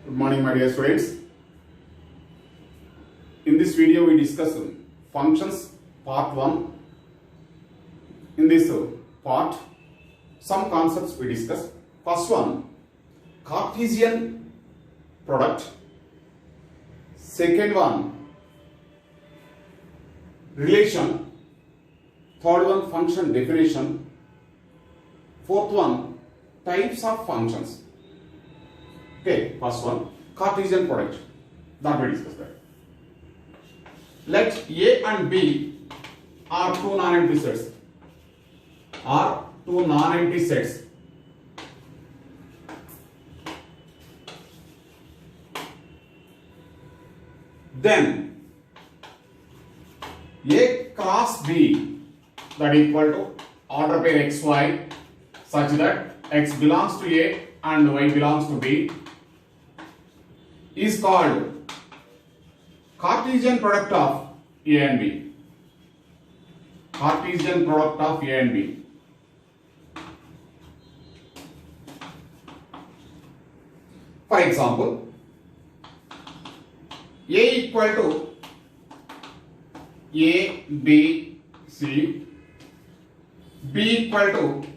Good morning, my dear students. In this video, we discuss functions part 1. In this part, some concepts we discuss. First one, Cartesian product. Second one, relation. Third one, function definition. Fourth one, types of functions. Okay, first one, Cartesian product. That we discuss that. Let A and B are two non-empty sets. Are two non-empty sets. Then A cross B that equal to order pair xy such that x belongs to A and y belongs to B is called Cartesian product of A and B. Cartesian product of A and B. For example, A equal to A, B, C, B equal to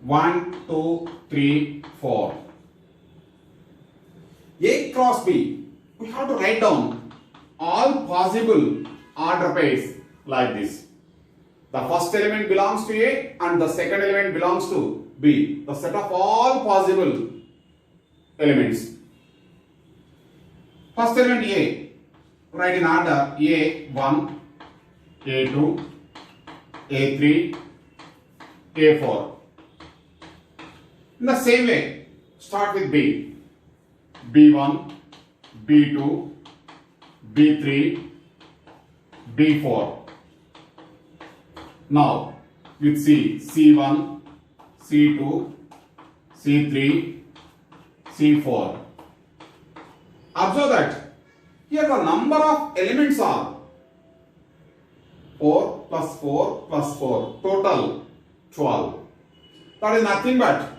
1, 2, 3, 4. A cross B, we have to write down all possible order pairs like this. The first element belongs to A and the second element belongs to B. The set of all possible elements. First element A, write in order A1, A2, A3, A4. In the same way, start with B. B1, B2, B3, B4. Now, with C, C1, C2, C3, C4. Observe that here the number of elements are 4 plus 4 plus 4, total 12. That is nothing but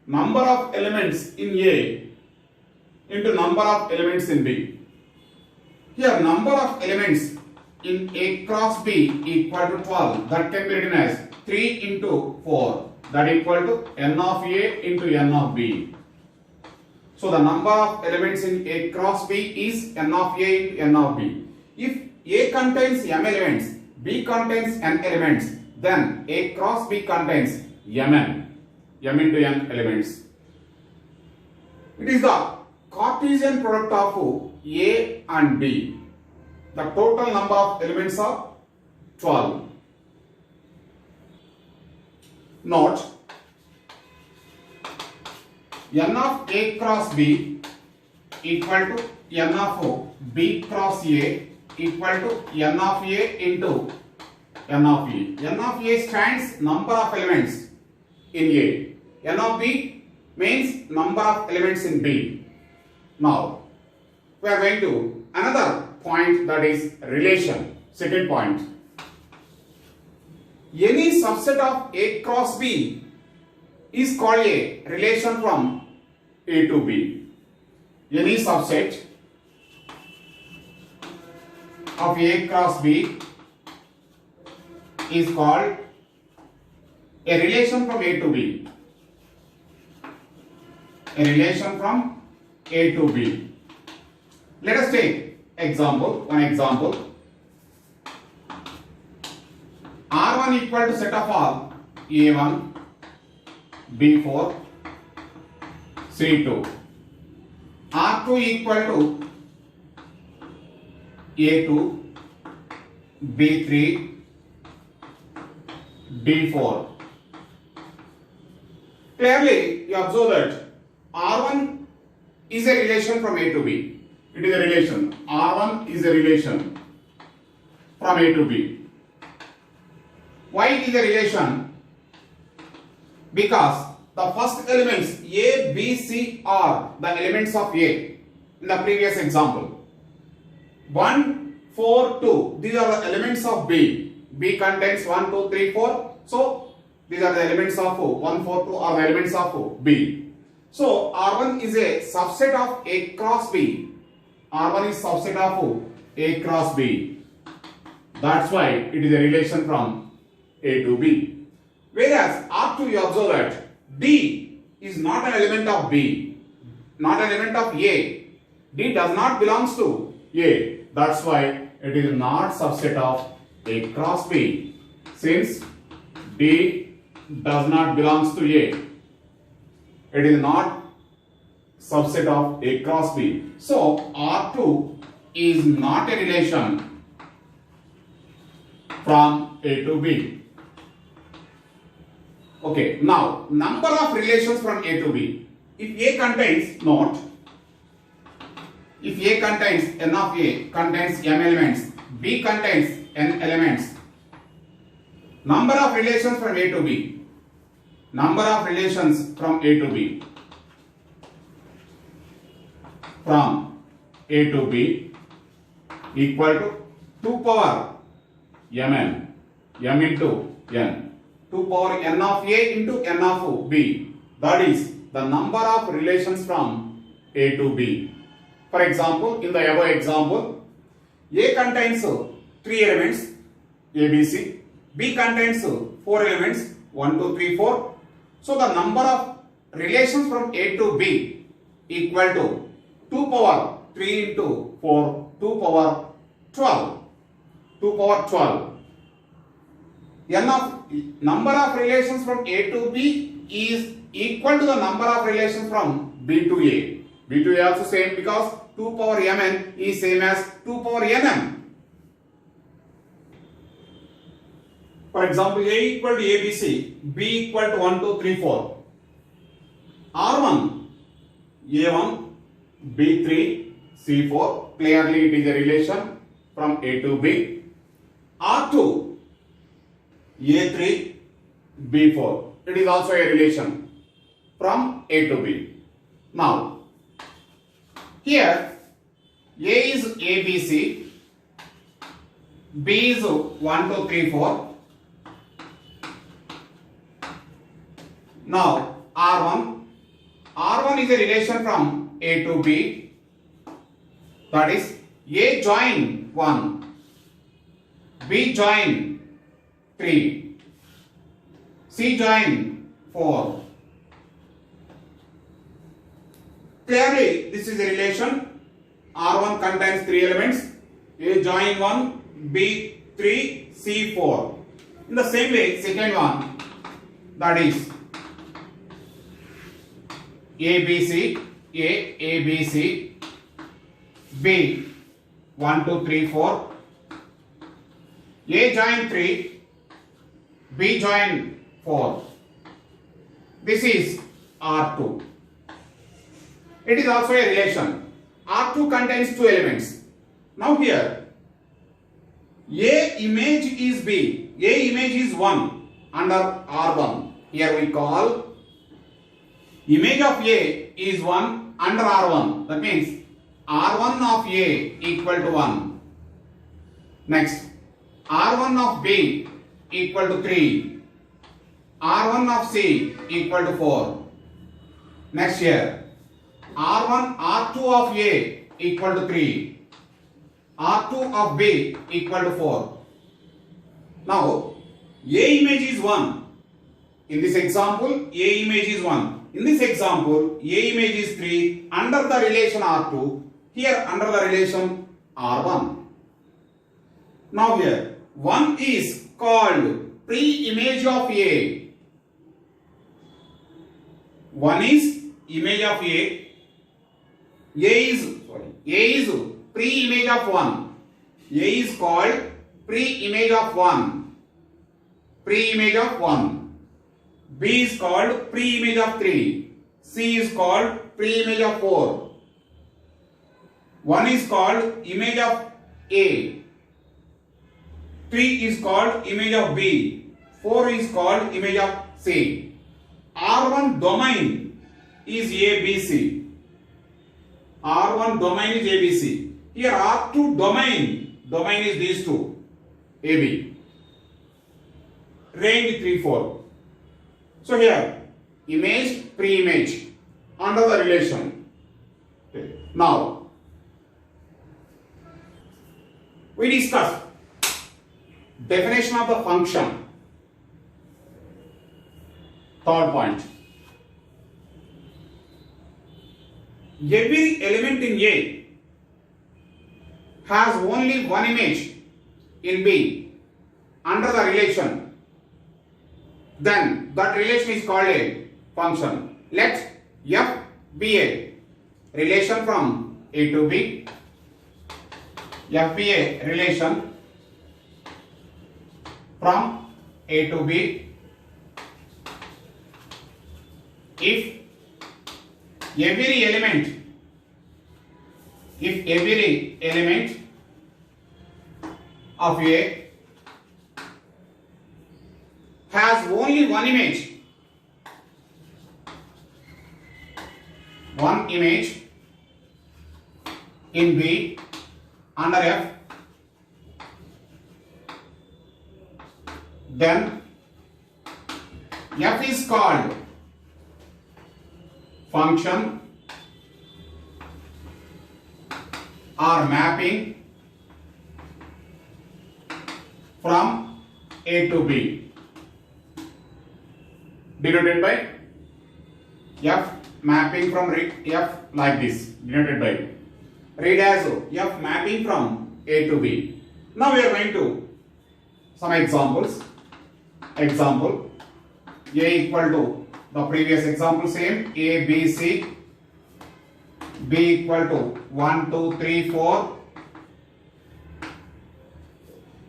number of elements in A into number of elements in B. Here number of elements in A cross B equal to 12. That can be written as 3 into 4. That equal to n of A into n of B. So the number of elements in A cross B is n of A into n of B. If A contains m elements, B contains n elements, then A cross B contains m into n elements. It is the Cartesian product of A and B. The total number of elements are 12. Note, n of A cross B equal to n of B cross A equal to n of A into n of E. N of A stands number of elements in A. N of B means number of elements in B. Now, we are going to another point, that is relation. Second point. Any subset of A cross B is called a relation from A to B. Any subset of A cross B is called a relation from A to B. A relation from A to B. Let us take one example. R1 equal to set of all A1, B4, C2. R2 equal to A2, B3, B4. Clearly, you observe that R1 is a relation from A to B. It is a relation. R1 is a relation from A to B. Why it is a relation? Because the first elements A, B, C are the elements of A in the previous example. 1, 4, 2. These are the elements of B. B contains 1, 2, 3, 4. So, these are the elements of 1, 4, 2 are the elements of B. So R1 is a subset of A cross B. R1 is subset of A cross B. That's why it is a relation from A to B. Whereas R2, you observe that D is not an element of B, not an element of A. D does not belongs to A. That's why it is not subset of A cross B. Since D does not belongs to A, it is not subset of A cross B. So R2 is not a relation from A to B. Okay, now number of relations from A to B. If A contains, note, if A contains, N of A contains M elements, B contains N elements, number of relations from A to B, number of relations from A to B, from A to B equal to 2 power Mn, M into N, 2 power N of A into N of B. That is the number of relations from A to B. For example, in the above example, A contains 3 elements, A, B, C. B contains 4 elements, 1, 2, 3, 4. So the number of relations from A to B equal to 2 power 3 into 4, 2 power 12. 2 power 12. Number of relations from A to B is equal to the number of relations from B to A. B to A also same because 2 power Mn is same as 2 power Nm. For example, A equal to ABC, B equal to 1, 2, 3, 4. R1, A1, B3, C4. Clearly it is a relation from A to B. R2, A3, B4. It is also a relation from A to B. Now, here A is ABC, B is 1, 2, 3, 4. Now R1 is a relation from A to B, that is A join 1, B join 3, C join 4. Clearly this is a relation. R1 contains 3 elements, A join 1, B 3, C 4. In the same way, second one, that is ABC, ABC, B 1, 2, 3, 4. A join 3, B join 4. This is R2. It is also a relation. R2 contains 2 elements. Now here, A image is B, A image is 1 under R1. Here we call image of A is 1 under R1. That means R1 of A equal to 1. Next, R1 of B equal to 3. R1 of C equal to 4. Next here, R1, R2 of A equal to 3. R2 of B equal to 4. Now, A image is 1. In this example, A image is 1. In this example, A image is 3 under the relation R2. Here under the relation R1. Now here, 1 is called pre-image of A. 1 is image of A. A is pre-image of 1. A is called pre-image of 1. Pre-image of 1. B is called pre-image of 3. C is called pre-image of 4. 1 is called image of A. 3 is called image of B. 4 is called image of C. R1 domain is ABC. R1 domain is ABC. Here R2 domain is these two, AB. Range 3, 4. So here, image, pre-image. under the relation. Okay. Now, we discuss definition of the function. Third point. Every element in A has only one image in B under the relation. Then that relation is called a function. Let F be a relation from A to B. F be a relation from A to B. If every element of A has only one image in B under F, then F is called function or mapping from A to B, denoted by F mapping from F like this, denoted by, read as F mapping from A to B. Now we are going to some examples. Example, A equal to the previous example same, A, B, C, B equal to 1, 2, 3, 4,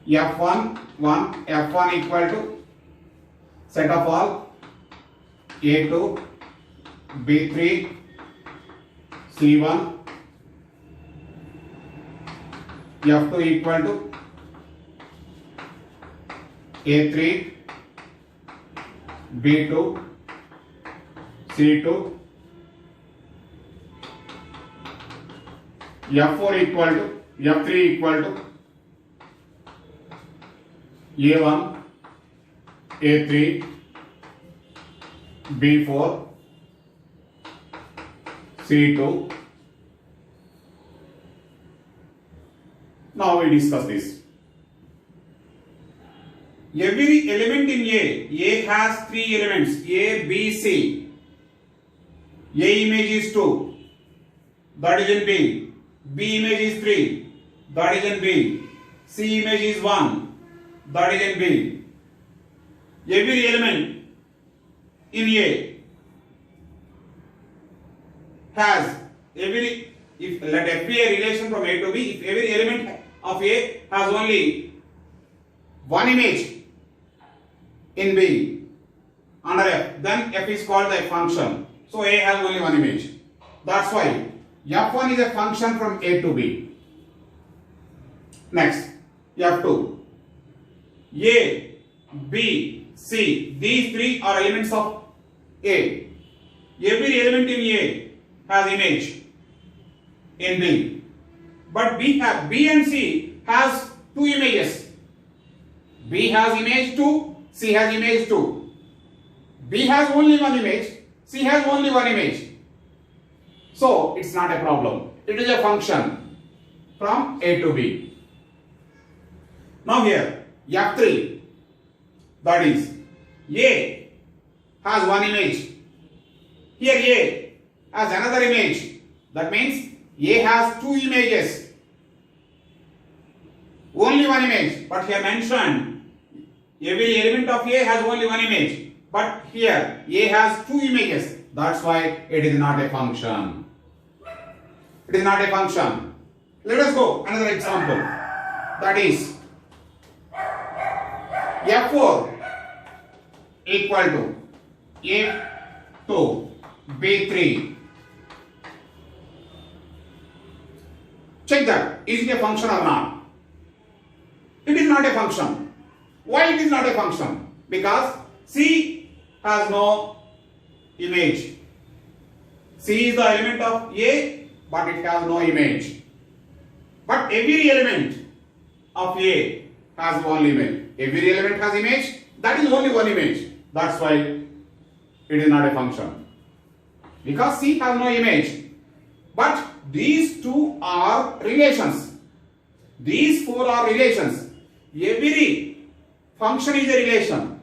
F1, 1, F1 equal to set of all A2, B3, C1, F2 equal to A3, B2, C2, F4 equal to F3 equal to A1, A3, B4, C2. Now we discuss this. Every element in A has three elements, A, B, C. A image is 2, that is in B. B image is 3, that is in B. C image is 1, that is in B. Every element in A has let F be a relation from A to B, if every element of A has only one image in B under F, then F is called a function. So A has only one image. That's why F1 is a function from A to B. Next, F2. A, B, C. These three are elements of A. Every element in A has image in B. But B and C has two images. B has image 2, C has image 2. B has only one image, C has only one image. So it's not a problem. It is a function from A to B. Now here, F3, that is A has one image. Here A has another image. That means A has two images. Only one image. But here mentioned, every element of A has only one image. But here A has two images. That's why it is not a function. It is not a function. Let us go another example. That is F4 equal to A2, B3. Check that. Is it a function or not? It is not a function. Why it is not a function? Because C has no image. C is the element of A, but it has no image. But every element of A has one image. Every element has image. That is only one image. That's why it is not a function. because C has no image. But these two are relations. These four are relations. Every function is a relation,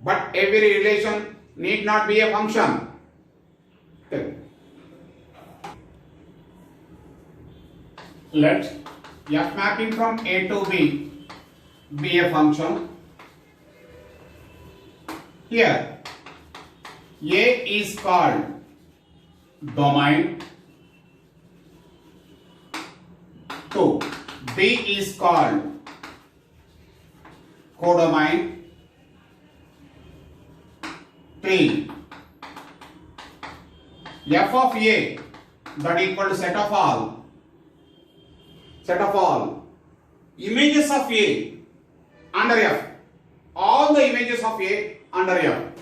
but every relation need not be a function. Okay. Let F mapping from A to B be a function. Here A is called domain, 2 B is called codomain, 3 F of A that equal to set of all images of A under F, all the images of A under F,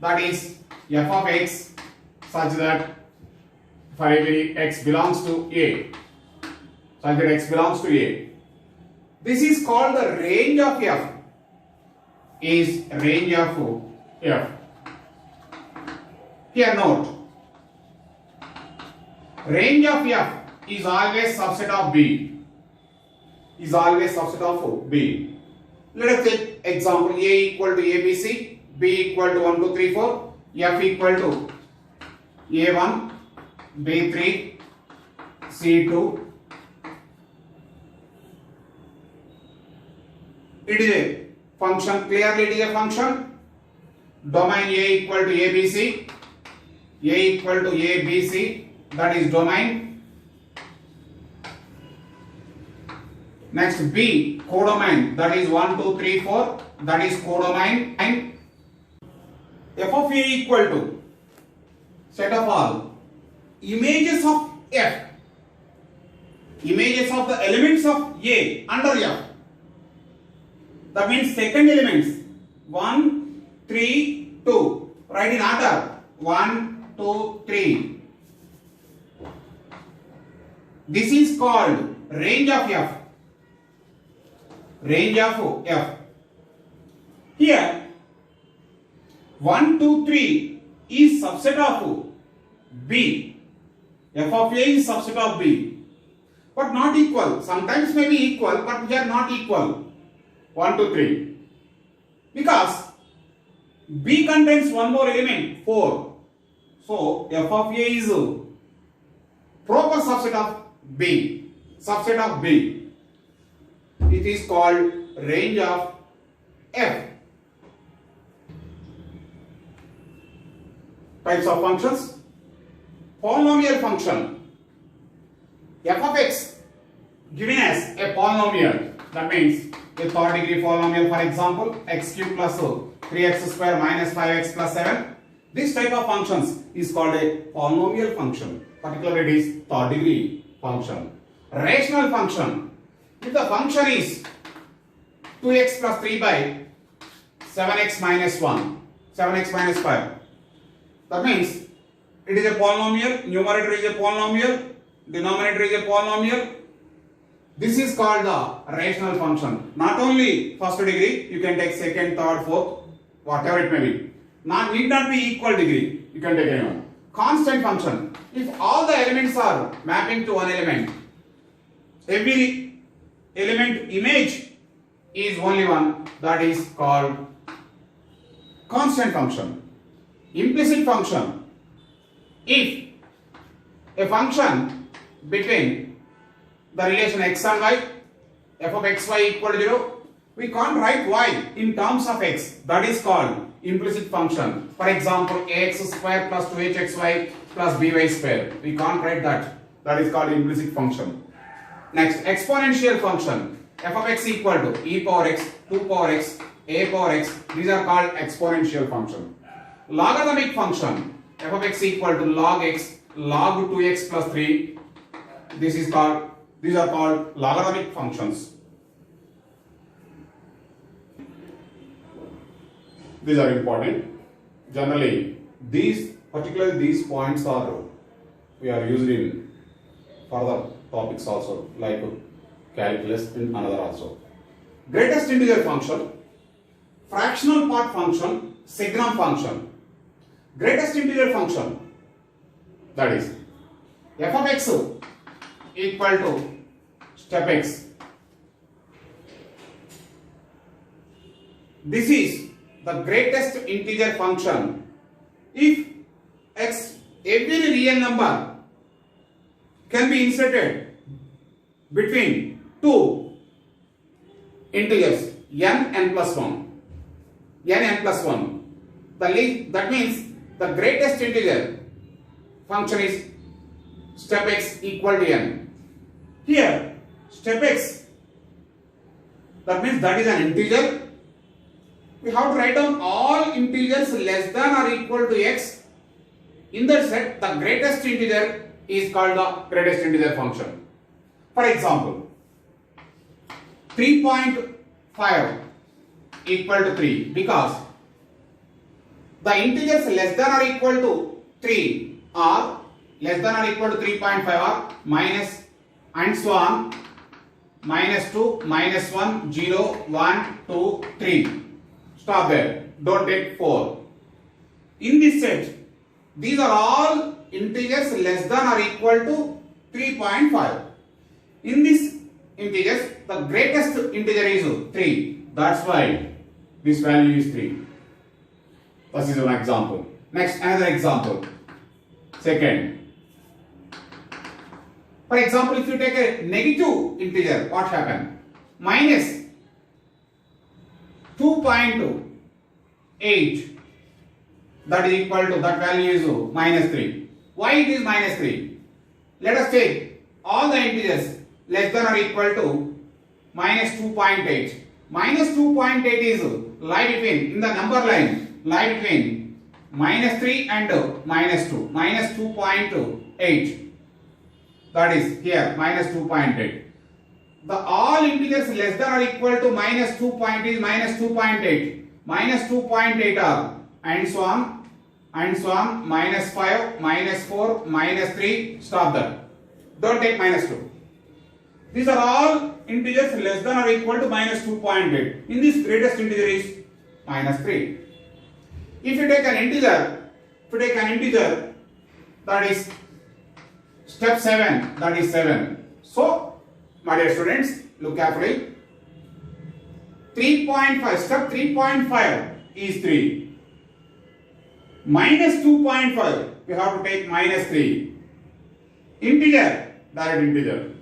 that is F of X such that for every X belongs to A, such that X belongs to A. This is called the range of F, is range of F. Here note, range of F is always subset of B, is always subset of B. Let us take example A equal to ABC, B equal to 1, 2, 3, 4, F equal to A1, B3, C2. It is a function, clearly it is a function. Domain A equal to ABC, A equal to ABC, that is domain. Next B, codomain, that is 1, 2, 3, 4, that is codomain. And F of A equal to set of all images of F, images of the elements of A under F. That means second elements 1, 3, 2. Write in order 1, 2, 3. This is called range of F. Range of F. Here 1, 2, 3 is subset of B. F of A is subset of B, but not equal. Sometimes may be equal, but here not equal. 1, 2, 3. Because B contains one more element, 4. So F of A is proper subset of B. Subset of B. It is called range of F. Types of functions. Polynomial function. F of X given as a polynomial. That means a third degree polynomial, for example, x cube plus 3x square minus 5x plus 7. This type of functions is called a polynomial function. Particularly it is third degree function. Rational function. If the function is 2x plus 3 by 7x minus 1, 7x minus 5. That means it is a polynomial, numerator is a polynomial, denominator is a polynomial. This is called the rational function. Not only first degree, you can take second, third, fourth, whatever it may be. Need not be equal degree, you can take anyone. Constant function. If all the elements are mapping to one element, every element image is only one, that is called constant function. Implicit function. If a function between the relation x and y, f of xy equal to 0, we can't write y in terms of x, that is called implicit function. For example, ax square plus 2hxy plus by square, we can't write that, that is called implicit function. Next, exponential function. F of x equal to e power x, 2 power x, a power x, these are called exponential function. Logarithmic function. F of x equal to log x, log 2x plus 3, these are called logarithmic functions. These are important. Generally, particularly these points we are used in further topics also, like calculus and another also. Greatest integer function, fractional part function, signum function. Greatest integer function. That is f of x equal to step x. This is the greatest integer function if x, every real number can be inserted between two integers n plus 1. n plus 1. That means the greatest integer function is step x equal to n. Here step x, that means that is an integer. We have to write down all integers less than or equal to x. In that set, the greatest integer is called the greatest integer function. For example, 3.5 equal to 3 because the integers less than or equal to 3 are less than or equal to 3.5 are minus and so on, minus 2, minus 1, 0, 1, 2, 3. Stop there. Don't take 4. In this set, these are all integers less than or equal to 3.5. In this integers, the greatest integer is 3. That's why this value is 3. This is one example. Next, another example. Second. For example, if you take a negative integer, what happens? Minus 2.8, that is equal to, that value is minus 3. Why it is minus 3? Let us take all the integers less than or equal to minus 2.8. Minus 2.8 is lie between, in the number line, lie between minus 3 and minus 2. Minus 2.8. That is here minus 2.8. The all integers less than or equal to minus 2 point is minus 2.8. Minus 2.8 are and so on, minus 5, minus 4, minus 3. Stop that. Don't take minus 2. These are all integers less than or equal to minus 2.8. In this, greatest integer is minus 3. If you take an integer, that is step 7, that is 7. So, my dear students, look carefully. 3.5, step 3.5 is 3. Minus 2.5, we have to take minus 3. Integer, direct integer.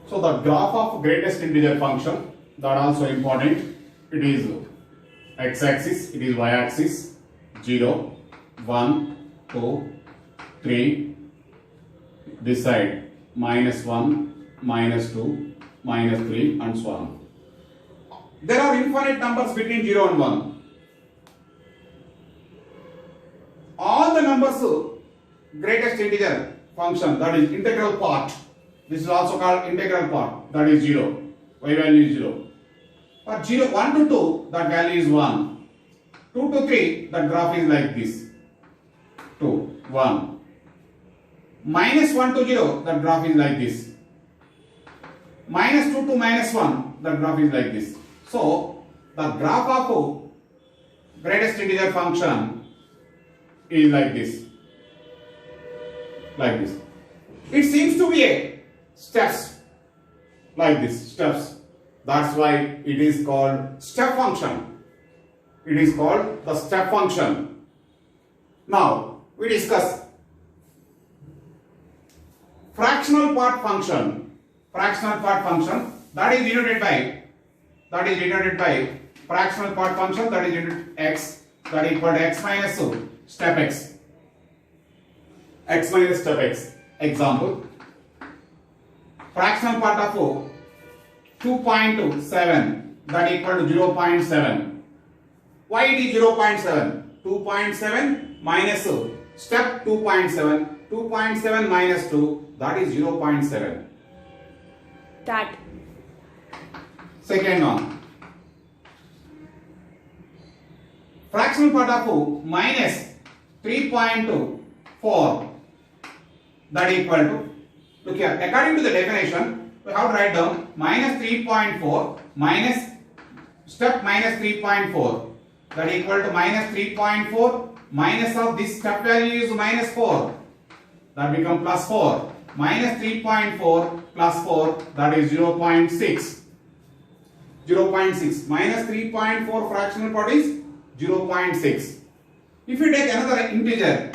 So, the graph of greatest integer function, that also important. It is x-axis, it is y-axis, 0, 1, 2, 3, this side minus 1, minus 2, minus 3 and so on. There are infinite numbers between 0 and 1. All the numbers greatest integer function, that is integral part. This is also called integral part, that is 0. Y value is 0. For 0, 1 to 2, that value is 1. 2 to 3, that graph is like this. 2, 1. Minus 1 to 0, that graph is like this. Minus 2 to minus 1, that graph is like this. So, the graph of greatest integer function is like this. Like this. It seems to be a steps. Like this, steps. That's why it is called step function. It is called the step function. Now, we discuss fractional part function. Fractional part function, that is denoted by fractional part function, that is denoted x, that is equal to x minus step x. X minus step x. Example, fractional part of 2.7, that equal to 0.7. Why it is 0.7? 2.7 minus step 2.7. 2.7 minus 2, that is 0.7. That. Second one. Fractional part of minus 3.4, that equal to, look here, according to the definition, we have to write down minus 3.4 minus step minus 3.4, that equal to minus 3.4 minus of this step value is minus 4. That become plus 4. Minus 3.4 plus 4, that is 0.6. 0.6. Minus 3.4 fractional part is 0.6. If you take another integer,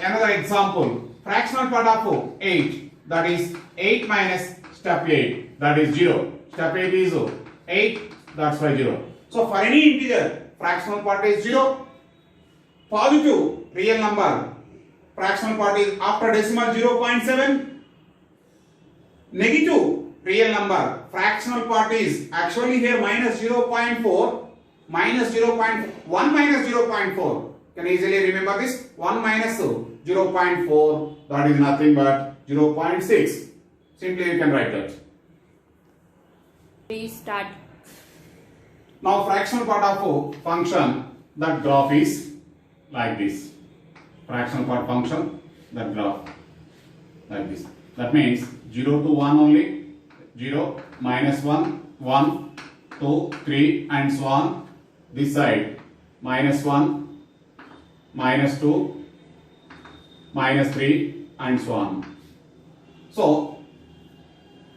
another example, fractional part of 8, that is 8 minus step 8, that is 0. Step 8 is 8, that's why 0. So for any integer, fractional part is 0. Positive real number, fractional part is after decimal 0.7. Negative real number, fractional part is actually here minus 0.4, minus 0.1 minus 0.4. Can easily remember this? 1 minus 0.4, that is nothing but 0.6. Simply you can write that. Restart. Now fractional part of function, that graph is like this. Fractional part function, that graph like this. That means 0 to 1 only. 0, minus 1, 1, 2, 3 and so on. This side minus 1, minus 2, minus 3 and so on. So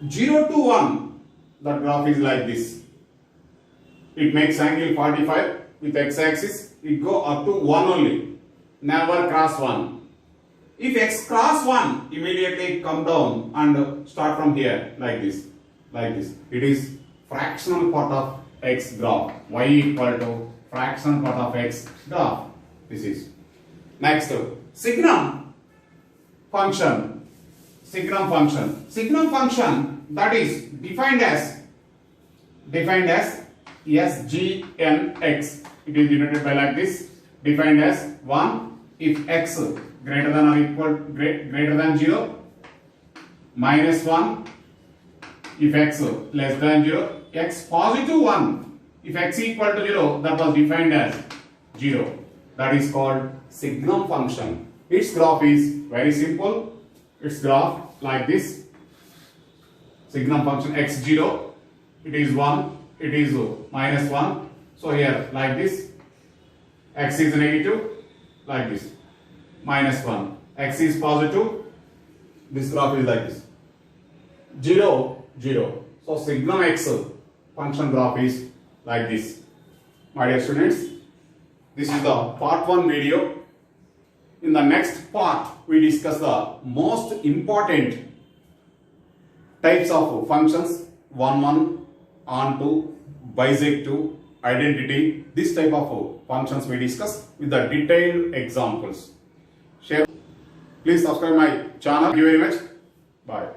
0 to 1, the graph is like this. It makes angle 45 with x-axis. It go up to 1 only. Never cross 1. If x cross 1, immediately come down and start from here like this. Like this. It is fractional part of x graph. Y equal to fractional part of x graph. This is. Next, signum function. Signum function. Signum function, that is defined as SGNX. It is denoted by like this. Defined as 1 if x greater than or equal greater than 0, minus 1 if x less than 0, x positive 1 if x equal to 0, that was defined as 0. That is called signum function. Its graph is very simple. Its graph like this. Signum function x0, it is 1, it is minus 1. So here like this. X is negative like this. Minus 1. X is positive. This graph is like this. 0, 0. So signum x function graph is like this. My dear students, this is the part 1 video. In the next part, we discuss the most important types of functions, 1, onto, bisective, identity. This type of functions we discuss with the detailed examples. Share. Please subscribe my channel. Thank you very much. Bye.